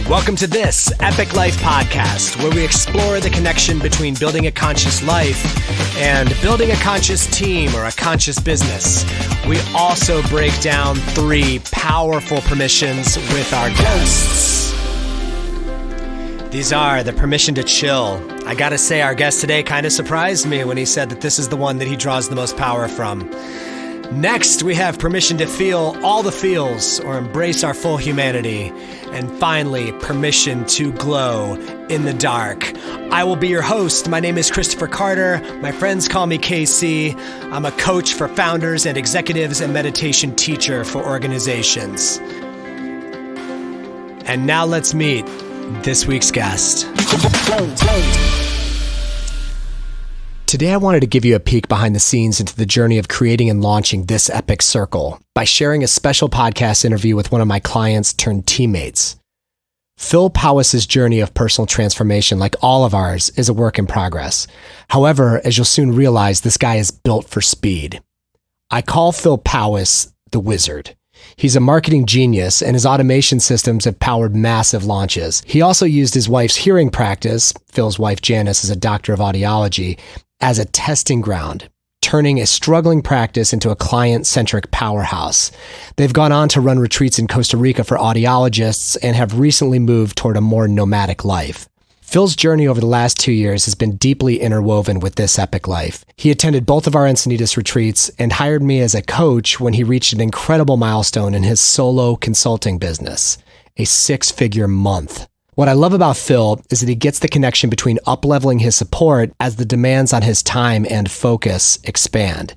Welcome to this Epic Life podcast, where we explore the connection between building a conscious life and building a conscious team or a conscious business. We also break down 3 powerful permissions with our guests. These are the permission to chill. I gotta say, our guest today kind of surprised me when he said that this is the one that he draws the most power from. Next, we have permission to feel all the feels or embrace our full humanity. And finally, permission to glow in the dark. I will be your host. My name is Christopher Carter. My friends call me KC. I'm a coach for founders and executives and meditation teacher for organizations. And now let's meet this week's guest. Today, I wanted to give you a peek behind the scenes into the journey of creating and launching this epic circle by sharing a special podcast interview with one of my clients turned teammates. Phil Powis' journey of personal transformation, like all of ours, is a work in progress. However, as you'll soon realize, this guy is built for speed. I call Phil Powis the Wizard. He's a marketing genius, and his automation systems have powered massive launches. He also used his wife's hearing practice, Phil's wife Janice is a doctor of audiology, as a testing ground, turning a struggling practice into a client-centric powerhouse. They've gone on to run retreats in Costa Rica for audiologists and have recently moved toward a more nomadic life. Phil's journey over the last 2 years has been deeply interwoven with this epic life. He attended both of our Encinitas retreats and hired me as a coach when he reached an incredible milestone in his solo consulting business, a 6-figure month. What I love about Phil is that he gets the connection between up-leveling his support as the demands on his time and focus expand.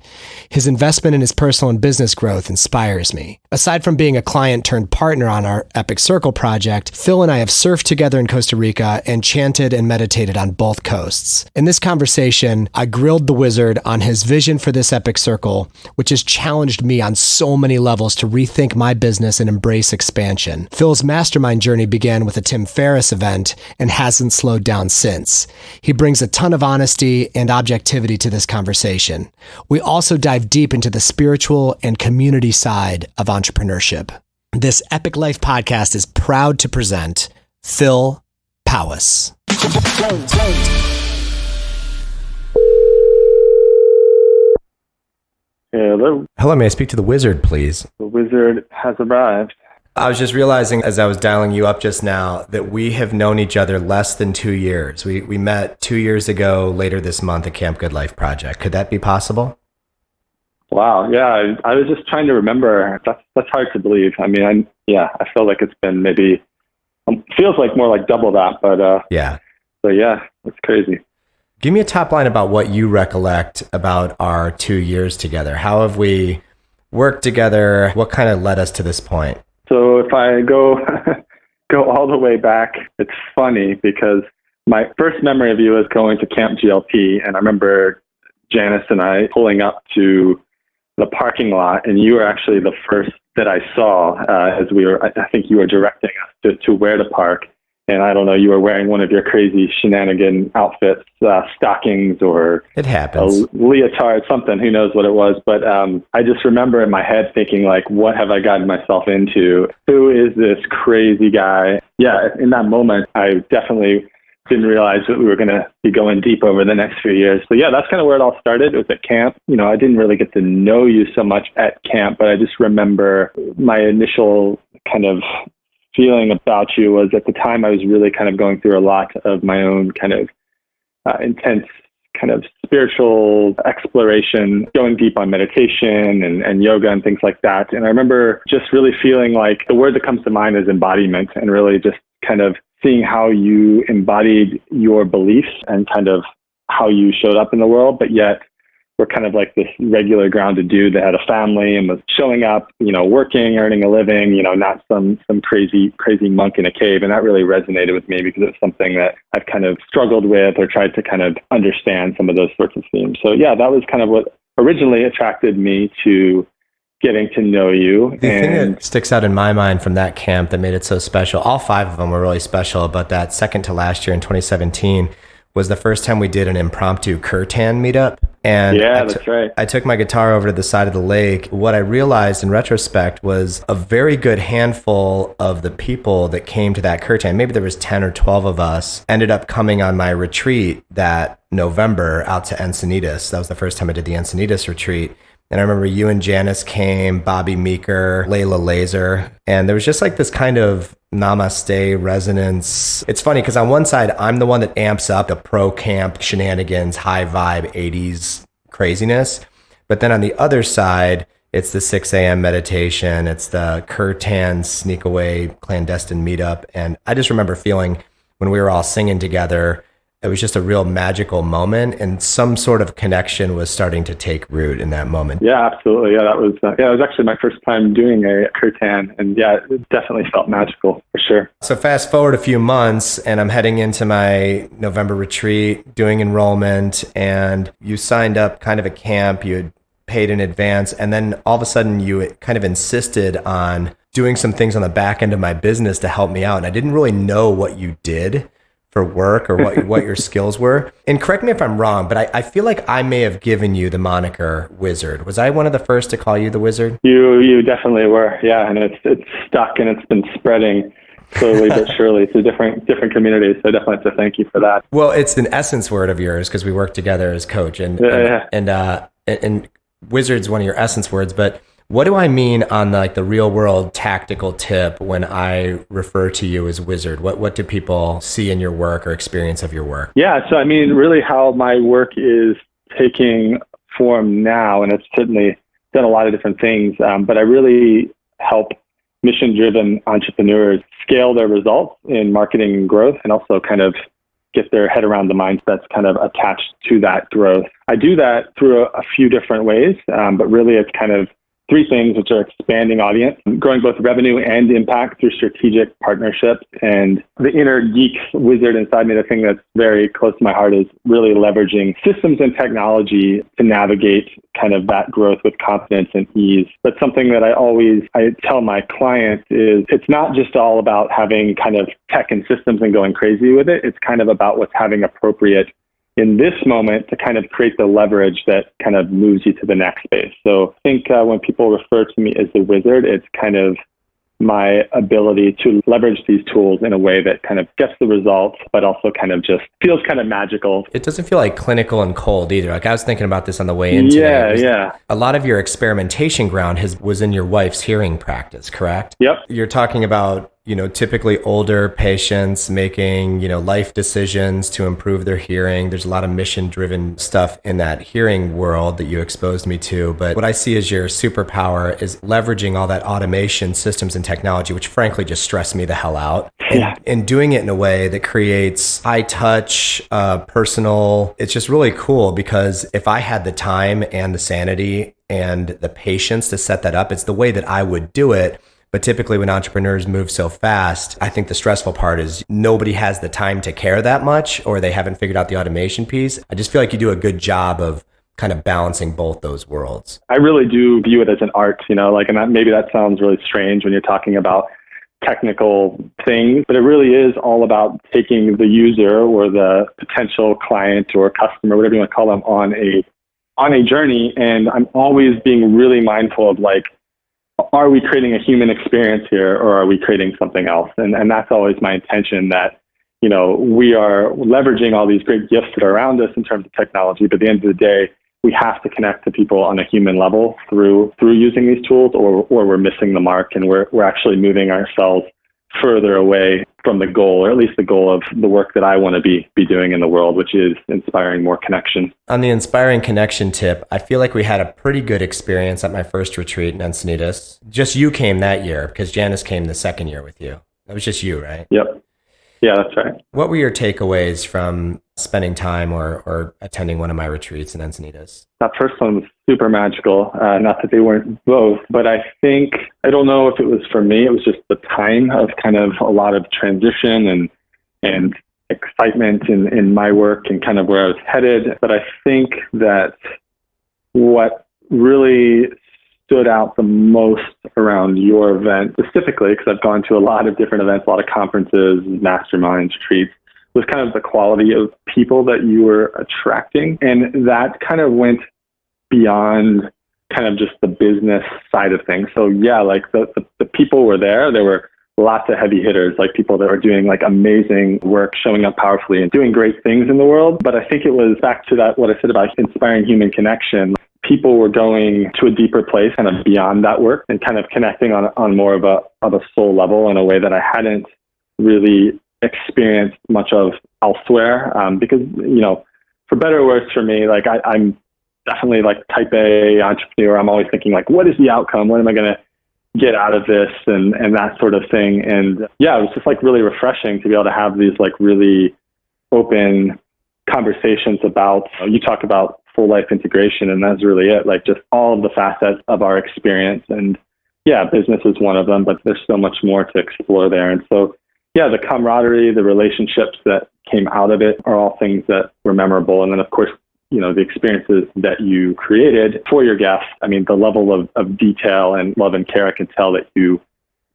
His investment in his personal and business growth inspires me. Aside from being a client turned partner on our Epic Circle project, Phil and I have surfed together in Costa Rica and chanted and meditated on both coasts. In this conversation, I grilled the wizard on his vision for this Epic Circle, which has challenged me on so many levels to rethink my business and embrace expansion. Phil's mastermind journey began with a Tim Ferriss event and hasn't slowed down since. He brings a ton of honesty and objectivity to this conversation. We also dive deep into the spiritual and community side of entrepreneurship. This Epic Life podcast is proud to present Phil Powis. Hello. Hello, may I speak to the wizard, please? The wizard has arrived. I was just realizing as I was dialing you up just now that we have known each other less than 2 years. We met 2 years ago, later this month at Camp Good Life Project. Could that be possible? Wow. Yeah. I was just trying to remember. That's hard to believe. I mean, I feel like it's been maybe, feels like more like double that, but yeah. So yeah, it's crazy. Give me a top line about what you recollect about our 2 years together. How have we worked together? What kind of led us to this point? So if I go all the way back, it's funny because my first memory of you is going to Camp GLP, and I remember Janice and I pulling up to the parking lot, and you were actually the first that I saw as we were. I think you were directing us to where to park, and I don't know, you were wearing one of your crazy shenanigan outfits, stockings or it happens, a leotard, something. Who knows what it was? But I just remember in my head thinking, like, what have I gotten myself into? Who is this crazy guy? Yeah, in that moment, I definitely didn't realize that we were going to be going deep over the next few years. So yeah, that's kind of where it all started. It was at camp. You know, I didn't really get to know you so much at camp, but I just remember my initial kind of feeling about you was at the time I was really kind of going through a lot of my own kind of intense kind of spiritual exploration, going deep on meditation and yoga and things like that. And I remember just really feeling like the word that comes to mind is embodiment, and really just kind of seeing how you embodied your beliefs and kind of how you showed up in the world, but yet we're kind of like this regular grounded dude that had a family and was showing up, you know, working, earning a living, you know, not some crazy monk in a cave. And that really resonated with me because it's something that I've kind of struggled with or tried to kind of understand some of those sorts of themes. So yeah, that was kind of what originally attracted me to getting to know you. The thing that sticks out in my mind from that camp that made it so special, all 5 of them were really special, but that second to last year in 2017, was the first time we did an impromptu kirtan meetup. And yeah, that's right. I took my guitar over to the side of the lake. What I realized in retrospect was a very good handful of the people that came to that kirtan, maybe there was 10 or 12 of us, ended up coming on my retreat that November out to Encinitas. That was the first time I did the Encinitas retreat. And I remember you and Janice came, Bobby Meeker, Layla Laser. And there was just like this kind of namaste resonance. It's funny because on one side, I'm the one that amps up the pro camp shenanigans, high vibe 80s craziness. But then on the other side, it's the 6 a.m. meditation. It's the kirtan sneak away clandestine meetup. And I just remember feeling when we were all singing together, it was just a real magical moment, and some sort of connection was starting to take root in that moment. Yeah, absolutely. Yeah, that was it was actually my first time doing a kirtan, and yeah, it definitely felt magical for sure. So fast forward a few months, and I'm heading into my November retreat, doing enrollment, and you signed up kind of a camp. You had paid in advance, and then all of a sudden you kind of insisted on doing some things on the back end of my business to help me out, and I didn't really know what you did for work or what your skills were. And correct me if I'm wrong, but I feel like I may have given you the moniker Wizard. Was I one of the first to call you the Wizard? You definitely were, yeah. And it's stuck and it's been spreading slowly but surely to different communities. So I definitely have to thank you for that. Well, it's an essence word of yours because we work together as coach, and Wizard's one of your essence words. But what do I mean on the real world tactical tip when I refer to you as Wizard? What do people see in your work or experience of your work? Yeah, so I mean, really how my work is taking form now, and it's certainly done a lot of different things, but I really help mission-driven entrepreneurs scale their results in marketing and growth, and also kind of get their head around the mindsets kind of attached to that growth. I do that through a few different ways, but really it's kind of three things, which are expanding audience, growing both revenue and impact through strategic partnerships. And the inner geek wizard inside me, the thing that's very close to my heart, is really leveraging systems and technology to navigate kind of that growth with confidence and ease. But something that I tell my clients is it's not just all about having kind of tech and systems and going crazy with it. It's kind of about what's having appropriate in this moment to kind of create the leverage that kind of moves you to the next space. So I think when people refer to me as the wizard, it's kind of my ability to leverage these tools in a way that kind of gets the results, but also kind of just feels kind of magical. It doesn't feel like clinical and cold either. Like I was thinking about this on the way in today. Yeah. A lot of your experimentation ground was in your wife's hearing practice, correct? Yep. You're talking about, typically older patients making, life decisions to improve their hearing. There's a lot of mission-driven stuff in that hearing world that you exposed me to. But what I see as your superpower is leveraging all that automation, systems, and technology, which frankly just stress me the hell out. And doing it in a way that creates high touch, personal. It's just really cool because if I had the time and the sanity and the patience to set that up, it's the way that I would do it. But typically when entrepreneurs move so fast, I think the stressful part is nobody has the time to care that much, or they haven't figured out the automation piece. I just feel like you do a good job of kind of balancing both those worlds. I really do view it as an art, and maybe that sounds really strange when you're talking about technical things, but it really is all about taking the user or the potential client or customer, whatever you want to call them, on a journey. And I'm always being really mindful of are we creating a human experience here, or are we creating something else? And that's always my intention, that, we are leveraging all these great gifts that are around us in terms of technology, but at the end of the day, we have to connect to people on a human level through using these tools, or we're missing the mark, and we're actually moving ourselves further away from the goal, or at least the goal of the work that I want to be doing in the world, which is inspiring more connection. On the inspiring connection tip, I feel like we had a pretty good experience at my first retreat in Encinitas. Just you came that year because Janice came the second year with you. That was just you, right? Yep. Yeah, that's right. What were your takeaways from spending time or attending one of my retreats in Encinitas? That first one was super magical. Not that they weren't both, but I think, I don't know if it was for me, it was just the time of kind of a lot of transition and excitement in my work and kind of where I was headed. But I think that what really stood out the most around your event specifically, because I've gone to a lot of different events, a lot of conferences, masterminds, retreats, was kind of the quality of people that you were attracting. And that kind of went beyond kind of just the business side of things. So yeah, like the people were there. There were lots of heavy hitters, like people that were doing like amazing work, showing up powerfully and doing great things in the world. But I think it was back to that, what I said about inspiring human connection. People were going to a deeper place kind of beyond that work and kind of connecting on more of a soul level in a way that I hadn't really experienced much of elsewhere. Because, you know, for better or worse for me, like I'm definitely like type A entrepreneur. I'm always thinking like, what is the outcome? What am I going to get out of this and that sort of thing. And yeah, it was just like really refreshing to be able to have these like really open conversations about, you talk about full life integration, and that's really it, like just all of the facets of our experience. And yeah, business is one of them, but there's so much more to explore there. And so yeah, the camaraderie, the relationships that came out of it are all things that were memorable. And then of course, you know, the experiences that you created for your guests. I mean, the level of detail and love and care I can tell that you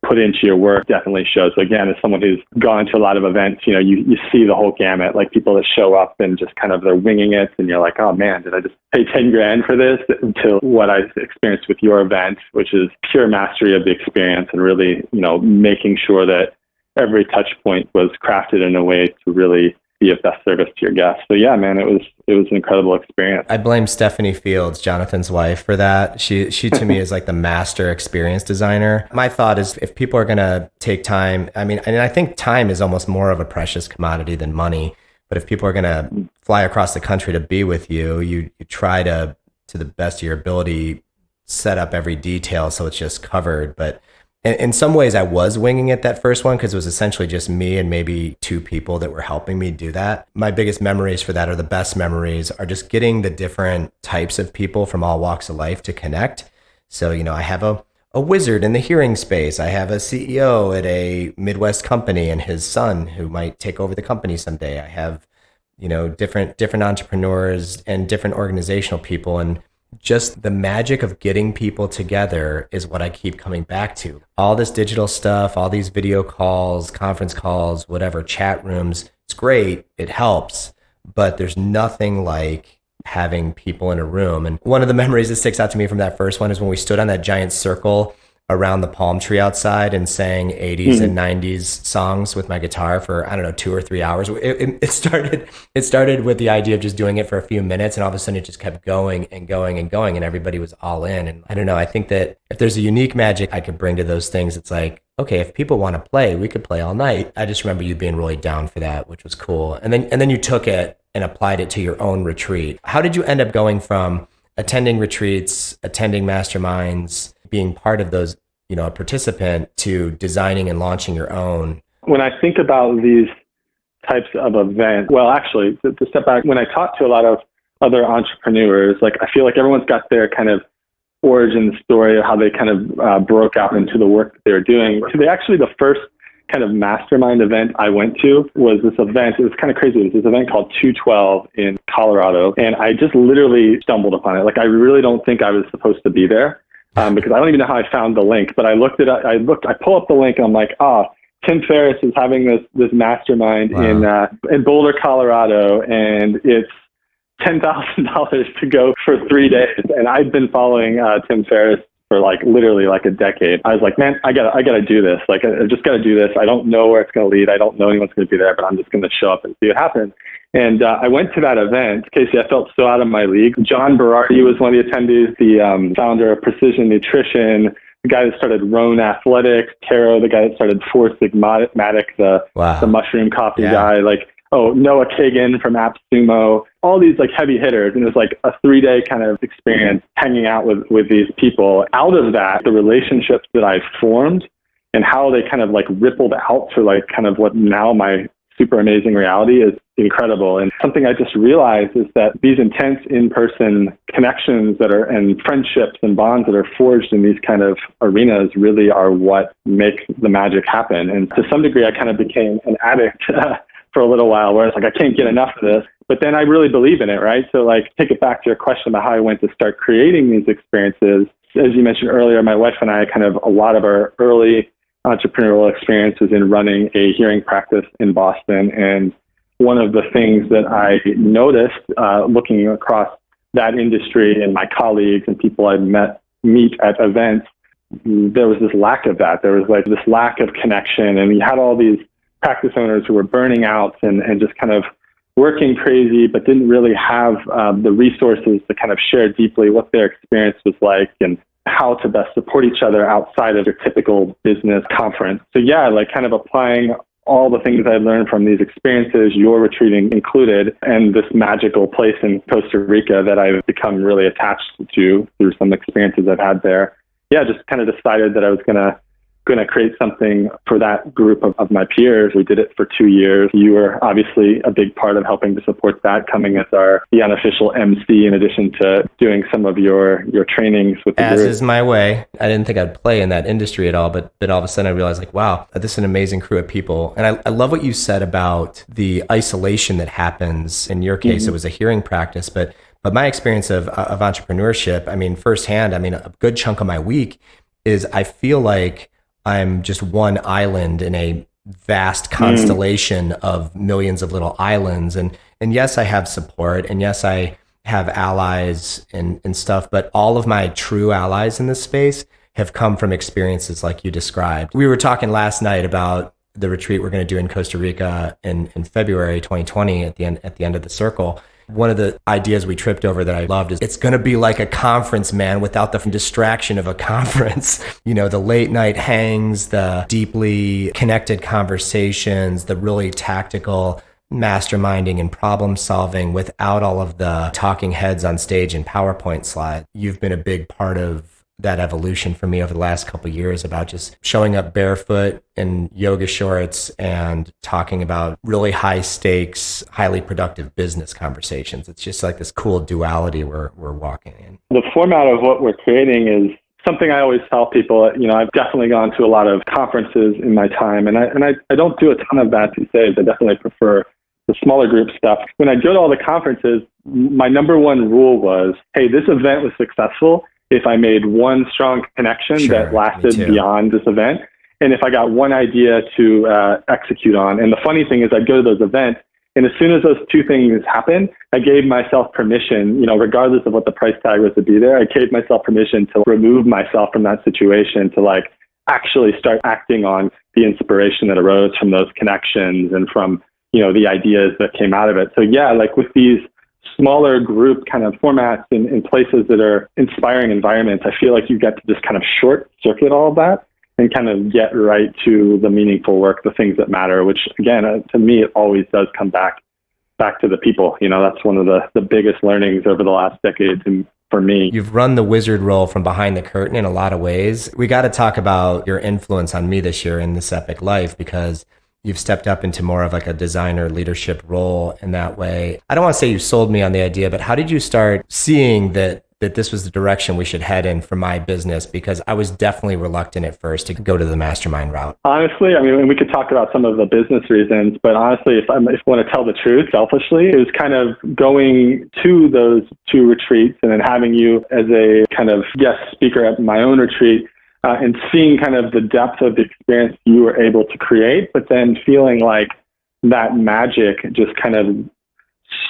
put into your work definitely shows. So again, as someone who's gone to a lot of events, you know, you see the whole gamut, like people that show up and just kind of they're winging it. And you're like, oh man, did I just pay 10 grand for this? Until what I experienced with your event, which is pure mastery of the experience and really, you know, making sure that every touch point was crafted in a way to really be of best service to your guests. So yeah, man, it was an incredible experience. I blame Stephanie Fields, Jonathan's wife, for that. She to me is like the master experience designer. My thought is if people are going to take time, I mean, and I think time is almost more of a precious commodity than money. But if people are going to fly across the country to be with you, you try to the best of your ability, set up every detail so it's just covered. But in some ways, I was winging it that first one because it was essentially just me and maybe two people that were helping me do that. My biggest memories for that, or the best memories, are just getting the different types of people from all walks of life to connect. So, you know, I have a wizard in the hearing space. I have a CEO at a Midwest company and his son who might take over the company someday. I have, you know, different entrepreneurs and different organizational people. And just the magic of getting people together is what I keep coming back to. All this digital stuff, all these video calls, conference calls, whatever, chat rooms, it's great. It helps, but there's nothing like having people in a room. And one of the memories that sticks out to me from that first one is when we stood on that giant circle around the palm tree outside and sang 80s and 90s songs with my guitar for, I don't know, 2 or 3 hours. It started with the idea of just doing it for a few minutes, and all of a sudden it just kept going and going and going, and everybody was all in. And I don't know, I think that if there's a unique magic I could bring to those things, it's like, okay, if people want to play, we could play all night. I just remember you being really down for that, which was cool. And then you took it and applied it to your own retreat. How did you end up going from attending retreats, attending masterminds, being part of those, you know, a participant, to designing and launching your own? When I think about these types of events, well, actually, to step back, when I talk to a lot of other entrepreneurs, like I feel like everyone's got their kind of origin story of how they kind of broke out into the work that they were doing. Actually, the first kind of mastermind event I went to was this event. It was kind of crazy. It was this event called 212 in Colorado. And I just literally stumbled upon it. Like, I really don't think I was supposed to be there because I don't even know how I found the link. But I pull up the link and I'm like, Tim Ferriss is having this mastermind in Boulder, Colorado. And it's $10,000 to go for 3 days. And I'd been following Tim Ferriss for literally a decade. I was like, man, I gotta do this. Like, I just gotta do this. I don't know where it's going to lead. I don't know anyone's going to be there, but I'm just going to show up and see what happens. And I went to that event. Casey, I felt so out of my league. John Berardi was one of the attendees, the founder of Precision Nutrition, the guy that started Roan Athletics, Taro, the guy that started Four Sigmatic, the mushroom coffee guy, Noah Kagan from AppSumo, all these heavy hitters. And it was a 3-day kind of experience hanging out with these people. Out of that, the relationships that I formed and how they kind of rippled out to kind of what now my super amazing reality is incredible. And something I just realized is that these intense in-person connections and friendships and bonds that are forged in these kind of arenas really are what make the magic happen. And to some degree, I kind of became an addict for a little while, where it's I can't get enough of this. But then I really believe in it, right? So take it back to your question about how I went to start creating these experiences. As you mentioned earlier, my wife and I a lot of our early entrepreneurial experience was in running a hearing practice in Boston. And one of the things that I noticed looking across that industry and my colleagues and people I'd meet at events, there was this lack of that. There was like this lack of connection, and you had all these practice owners who were burning out and just kind of working crazy, but didn't really have the resources to kind of share deeply what their experience was like and how to best support each other outside of your typical business conference. So yeah, like kind of applying all the things I learned from these experiences, your retreating included, and this magical place in Costa Rica that I've become really attached to through some experiences I've had there. Yeah, just kind of decided that I was going to create something for that group of my peers. We did it for 2 years. You were obviously a big part of helping to support that, coming as the unofficial MC in addition to doing some of your trainings with the As group. is my way. I didn't think I'd play in that industry at all, but all of a sudden I realized like, wow, this is an amazing crew of people. And I love what you said about the isolation that happens. In your case, It was a hearing practice, but my experience of entrepreneurship, I mean, firsthand, I mean, a good chunk of my week is I feel like I'm just one island in a vast constellation of millions of little islands. And yes, I have support, and yes, I have allies and stuff, but all of my true allies in this space have come from experiences like you described. We were talking last night about the retreat we're going to do in Costa Rica in February 2020 at the end of the circle. One of the ideas we tripped over that I loved is it's going to be like a conference, man, without the distraction of a conference. You know, the late night hangs, the deeply connected conversations, the really tactical masterminding and problem solving without all of the talking heads on stage and PowerPoint slides. You've been a big part of that evolution for me over the last couple of years about just showing up barefoot in yoga shorts and talking about really high stakes, highly productive business conversations. It's just like this cool duality we're walking in. The format of what we're creating is something I always tell people. You know, I've definitely gone to a lot of conferences in my time, and I don't do a ton of that these days. I definitely prefer the smaller group stuff. When I go to all the conferences, my number one rule was, hey, this event was successful if I made one strong connection that lasted beyond this event, and if I got one idea to execute on. And the funny thing is I'd go to those events, and as soon as those two things happened, I gave myself permission, you know, regardless of what the price tag was to be there, I gave myself permission to remove myself from that situation, to like actually start acting on the inspiration that arose from those connections and from, you know, the ideas that came out of it. So yeah, like with these smaller group kind of formats in places that are inspiring environments, I feel like you get to just kind of short circuit all of that and kind of get right to the meaningful work, the things that matter, which again, to me, it always does come back to the people. You know, that's one of the biggest learnings over the last decade for me. You've run the wizard role from behind the curtain in a lot of ways. We got to talk about your influence on me this year in This Epic Life, because you've stepped up into more of like a designer leadership role in that way. I don't want to say you sold me on the idea, but how did you start seeing that this was the direction we should head in for my business? Because I was definitely reluctant at first to go to the mastermind route. Honestly, I mean, we could talk about some of the business reasons, but honestly, if I want to tell the truth, selfishly, it was kind of going to those two retreats and then having you as a kind of guest speaker at my own retreat, and seeing kind of the depth of the experience you were able to create, but then feeling like that magic just kind of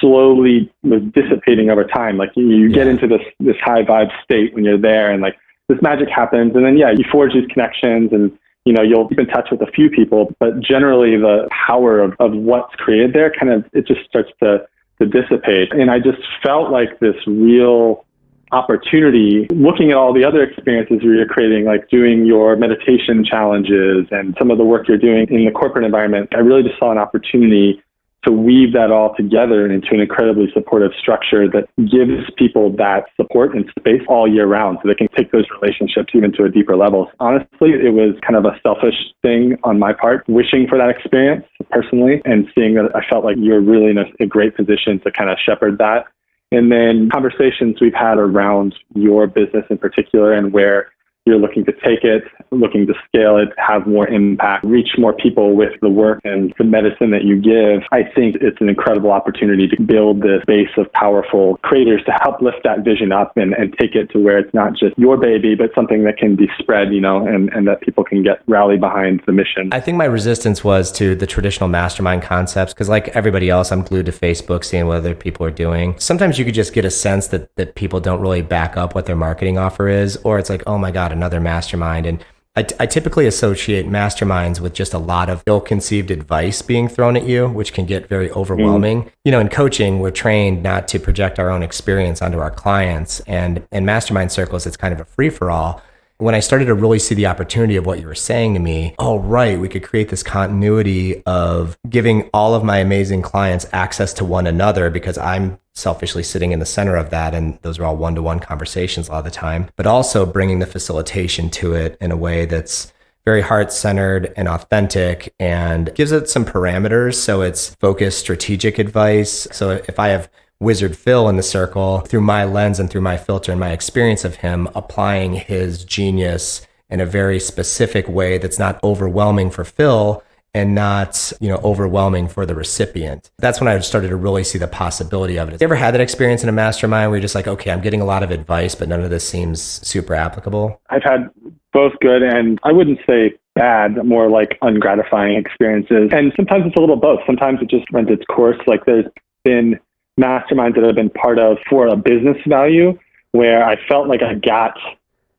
slowly was dissipating over time. Like you get into this high vibe state when you're there, and like this magic happens, and then you forge these connections, and you know, you'll keep in touch with a few people, but generally the power of what's created there kind of, it just starts to dissipate. And I just felt like this real opportunity, looking at all the other experiences you're creating, like doing your meditation challenges and some of the work you're doing in the corporate environment. I really just saw an opportunity to weave that all together into an incredibly supportive structure that gives people that support and space all year round so they can take those relationships even to a deeper level. Honestly, it was kind of a selfish thing on my part, wishing for that experience personally and seeing that I felt like you're really in a great position to kind of shepherd that. And then conversations we've had around your business in particular and where you're looking to take it, looking to scale it, have more impact, reach more people with the work and the medicine that you give. I think it's an incredible opportunity to build this base of powerful creators to help lift that vision up and take it to where it's not just your baby, but something that can be spread, and that people can get rally behind the mission. I think my resistance was to the traditional mastermind concepts because like everybody else, I'm glued to Facebook, seeing what other people are doing. Sometimes you could just get a sense that people don't really back up what their marketing offer is, or it's like, oh my God, another mastermind. And I typically associate masterminds with just a lot of ill-conceived advice being thrown at you, which can get very overwhelming. In coaching, we're trained not to project our own experience onto our clients. And in mastermind circles, it's kind of a free-for-all. When I started to really see the opportunity of what you were saying to me, oh, right, we could create this continuity of giving all of my amazing clients access to one another because I'm selfishly sitting in the center of that. And those are all one-to-one conversations a lot of the time, but also bringing the facilitation to it in a way that's very heart-centered and authentic and gives it some parameters. So it's focused strategic advice. So if I have Wizard Phil in the circle, through my lens and through my filter and my experience of him applying his genius in a very specific way that's not overwhelming for Phil and not, overwhelming for the recipient. That's when I started to really see the possibility of it. Have you ever had that experience in a mastermind where you're just like, okay, I'm getting a lot of advice, but none of this seems super applicable? I've had both good and I wouldn't say bad, more like ungratifying experiences. And sometimes it's a little both. Sometimes it just runs its course. Like there's been masterminds that I've been part of for a business value where I felt like I got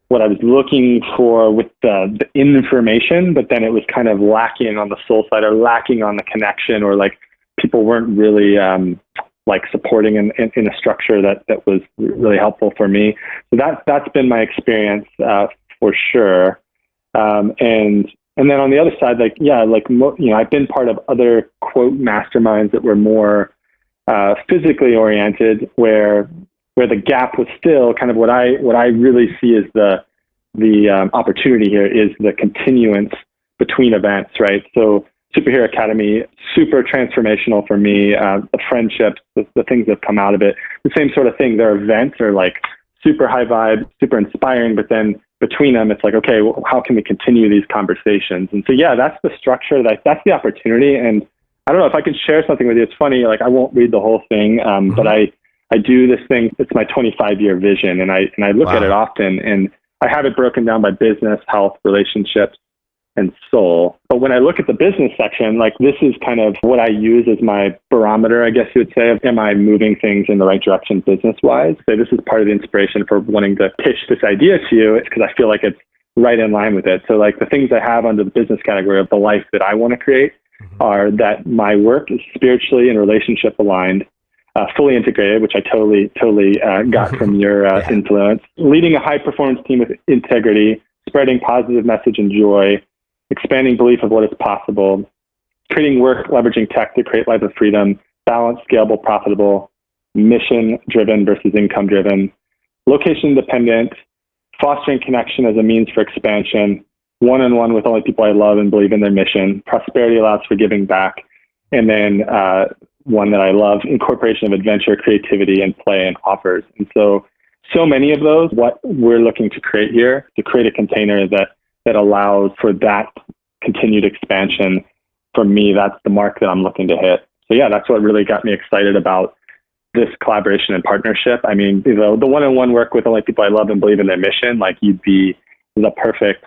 what I was looking for with the information, but then it was kind of lacking on the soul side or lacking on the connection, or like people weren't really supporting in a structure that was really helpful for me. So that's been my experience for sure. And then on the other side, I've been part of other quote masterminds that were more physically oriented, where the gap was still kind of what I really see as the opportunity here is the continuance between events, right? So Superhero Academy, super transformational for me. The friendships, the things that have come out of it, the same sort of thing. Their events are like super high vibe, super inspiring, but then between them, it's like, okay, well, how can we continue these conversations? And so, yeah, that's the structure, that's the opportunity. And I don't know if I can share something with you. It's funny, like I won't read the whole thing, but I do this thing. It's my 25-year vision, and I look at it often, and I have it broken down by business, health, relationships, and soul. But when I look at the business section, like this is kind of what I use as my barometer, I guess you would say, of am I moving things in the right direction business-wise? So this is part of the inspiration for wanting to pitch this idea to you. It's because I feel like it's right in line with it. So like the things I have under the business category of the life that I want to create are that my work is spiritually and relationship aligned, fully integrated, which I totally got from your influence, leading a high performance team with integrity, spreading positive message and joy, expanding belief of what is possible, creating work, leveraging tech to create life of freedom, balanced, scalable, profitable, mission driven versus income driven, location independent, fostering connection as a means for expansion, one-on-one with only people I love and believe in their mission, prosperity allows for giving back, and then one that I love, incorporation of adventure, creativity, and play and offers. And so many of those, what we're looking to create here, to create a container that allows for that continued expansion. For me, that's the mark that I'm looking to hit. So yeah, that's what really got me excited about this collaboration and partnership. I mean, the one-on-one work with only people I love and believe in their mission, like you'd be the perfect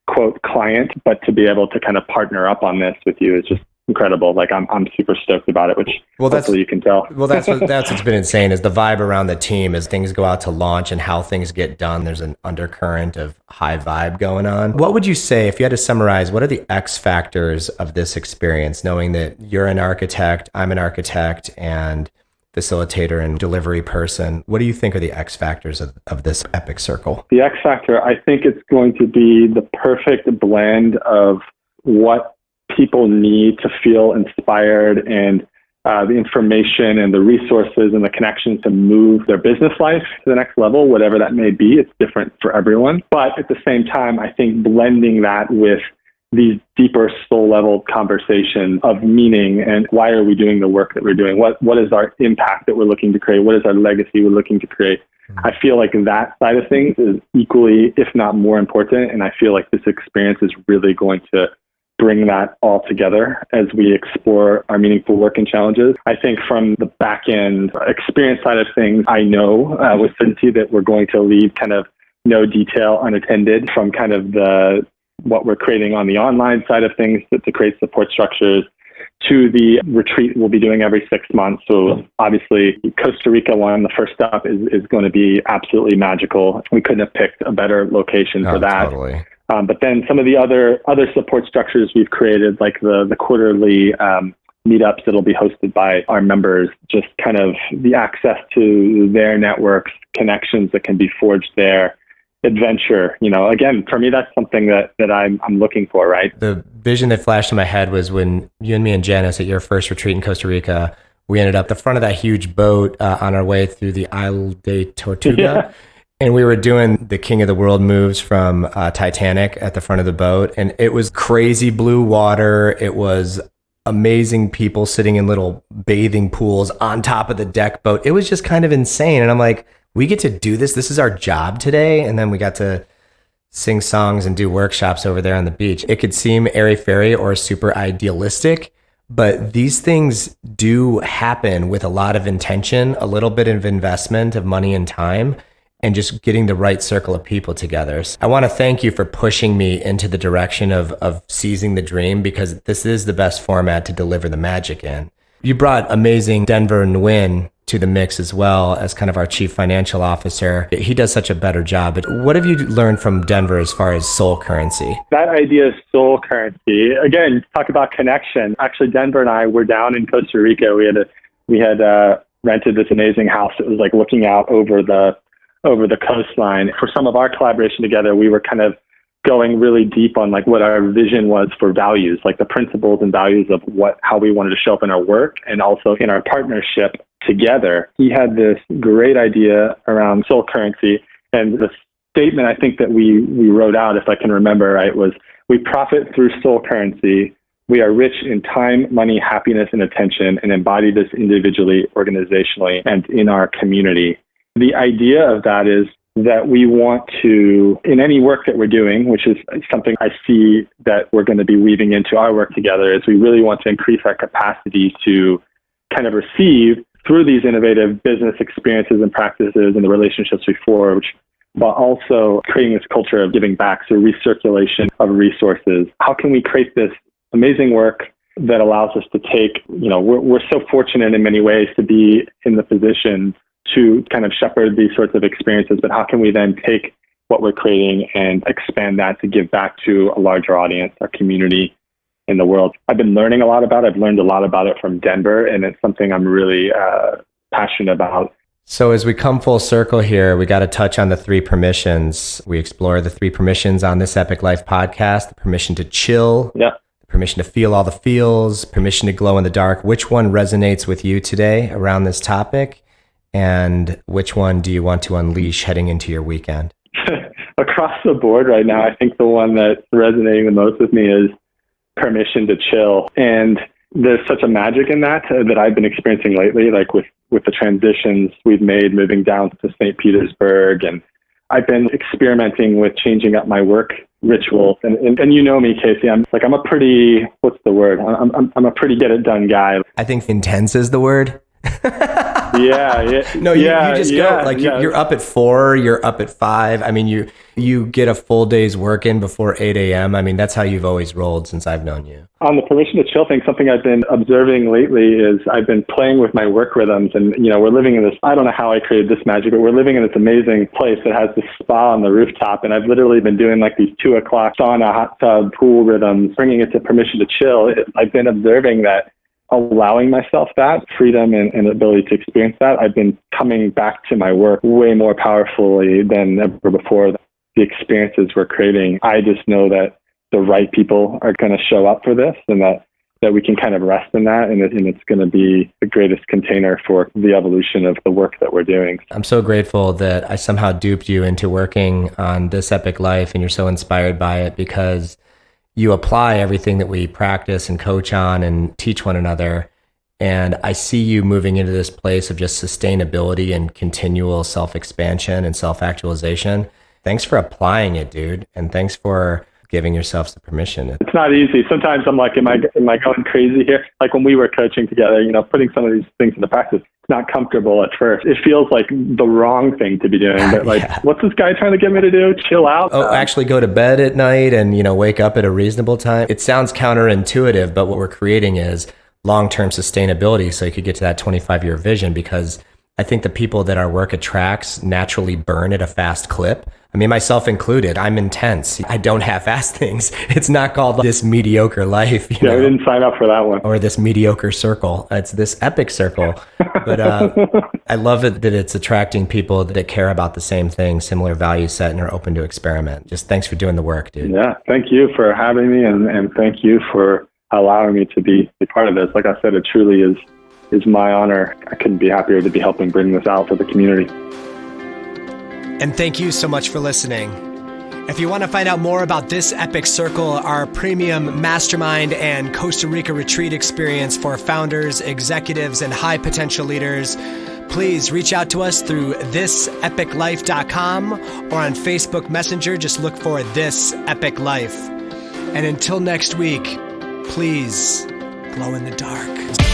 quote client, but to be able to kind of partner up on this with you is just incredible. Like I'm super stoked about it, which hopefully you can tell. Well, that's what's been insane is the vibe around the team as things go out to launch and how things get done. There's an undercurrent of high vibe going on. What would you say, if you had to summarize, what are the X factors of this experience, knowing that you're an architect, I'm an architect and facilitator and delivery person? What do you think are the X factors of this epic circle? The X factor, I think it's going to be the perfect blend of what people need to feel inspired and the information and the resources and the connections to move their business life to the next level, whatever that may be. It's different for everyone. But at the same time, I think blending that with these deeper soul level conversations of meaning and why are we doing the work that we're doing? What is our impact that we're looking to create? What is our legacy we're looking to create? I feel like that side of things is equally, if not more important. And I feel like this experience is really going to bring that all together as we explore our meaningful work and challenges. I think from the back end experience side of things, I know with certainty that we're going to leave kind of no detail unattended from kind of what we're creating on the online side of things to create support structures to the retreat we'll be doing every 6 months. So obviously Costa Rica one, the first stop is going to be absolutely magical. We couldn't have picked a better location for that. Totally. But then some of the other support structures we've created, like the quarterly meetups that'll be hosted by our members, just kind of the access to their networks, connections that can be forged there, adventure. Again, for me, that's something that I'm looking for, right? The vision that flashed in my head was when you and me and Janice at your first retreat in Costa Rica, we ended up at the front of that huge boat on our way through the Isle de Tortuga. Yeah. And we were doing the King of the World moves from Titanic at the front of the boat. And it was crazy blue water. It was amazing people sitting in little bathing pools on top of the deck boat. It was just kind of insane. And I'm like, we get to do this. This is our job today. And then we got to sing songs and do workshops over there on the beach. It could seem airy-fairy or super idealistic, but these things do happen with a lot of intention, a little bit of investment of money and time, and just getting the right circle of people together. So I want to thank you for pushing me into the direction of seizing the dream, because this is the best format to deliver the magic in. You brought amazing Denver Nguyen to the mix as well as kind of our chief financial officer. He does such a better job. But what have you learned from Denver as far as soul currency? That idea of soul currency, again, talk about connection. Actually, Denver and I were down in Costa Rica. We had rented this amazing house. It was like looking out over the coastline. For some of our collaboration together, we were kind of going really deep on like what our vision was for values, like the principles and values of how we wanted to show up in our work and also in our partnership together. He had this great idea around soul currency, and the statement I think that we wrote out, if I can remember right, was, we profit through soul currency. We are rich in time, money, happiness, and attention, and embody this individually, organizationally, and in our community. The idea of that is that we want to, in any work that we're doing, which is something I see that we're going to be weaving into our work together, is we really want to increase our capacity to kind of receive through these innovative business experiences and practices and the relationships we forge, but also creating this culture of giving back, so recirculation of resources. How can we create this amazing work that allows us to take, we're so fortunate in many ways to be in the position to kind of shepherd these sorts of experiences, but how can we then take what we're creating and expand that to give back to a larger audience, our community in the world? I've been learning a lot about it. I've learned a lot about it from Denver, and it's something I'm really passionate about. So as we come full circle here, we got to touch on the 3 permissions. We explore the 3 permissions on this Epic Life podcast: the permission to chill, the permission to feel all the feels, permission to glow in the dark. Which one resonates with you today around this topic? And which one do you want to unleash heading into your weekend? Across the board right now, I think the one that's resonating the most with me is permission to chill. And there's such a magic in that I've been experiencing lately, like with the transitions we've made moving down to St. Petersburg. And I've been experimenting with changing up my work rituals. And you know me, Casey, I'm a pretty, what's the word? I'm a pretty get it done guy. I think intense is the word. Yeah. No, you just go like you're up at 4, you're up at 5. I mean, you get a full day's work in before 8 a.m. I mean, that's how you've always rolled since I've known you. On the permission to chill thing, something I've been observing lately is I've been playing with my work rhythms, and we're living in this, I don't know how I created this magic, but we're living in this amazing place that has this spa on the rooftop, and I've literally been doing like these 2 o'clock sauna, hot tub, pool rhythms, bringing it to permission to chill. I've been observing that, allowing myself that freedom and ability to experience that, I've been coming back to my work way more powerfully than ever before. The experiences we're creating, I just know that the right people are going to show up for this, and that we can kind of rest in that, and it's going to be the greatest container for the evolution of the work that we're doing. I'm so grateful that I somehow duped you into working on this Epic Life, and you're so inspired by it, because you apply everything that we practice and coach on and teach one another And I see you moving into this place of just sustainability and continual self-expansion and self-actualization. Thanks for applying it, dude. And thanks for giving yourself the permission. It's not easy. Sometimes I'm like, am I going crazy here? Like when we were coaching together, putting some of these things into practice, it's not comfortable at first. It feels like the wrong thing to be doing. But like, What's this guy trying to get me to do? Chill out. Oh, actually go to bed at night and, wake up at a reasonable time. It sounds counterintuitive, but what we're creating is long-term sustainability so you could get to that 25-year vision, because I think the people that our work attracts naturally burn at a fast clip. I mean, myself included, I'm intense. I don't half-ass things. It's not called this mediocre life. I didn't sign up for that one. Or this mediocre circle. It's this epic circle. But I love it that it's attracting people that care about the same thing, similar value set, and are open to experiment. Just thanks for doing the work, dude. Yeah, thank you for having me, and thank you for allowing me to be a part of this. Like I said, it truly is my honor. I couldn't be happier to be helping bring this out to the community. And thank you so much for listening. If you want to find out more about this epic circle, our premium mastermind and Costa Rica retreat experience for founders, executives, and high potential leaders, please reach out to us through thisepiclife.com or on Facebook Messenger. Just look for This Epic Life. And until next week, please glow in the dark.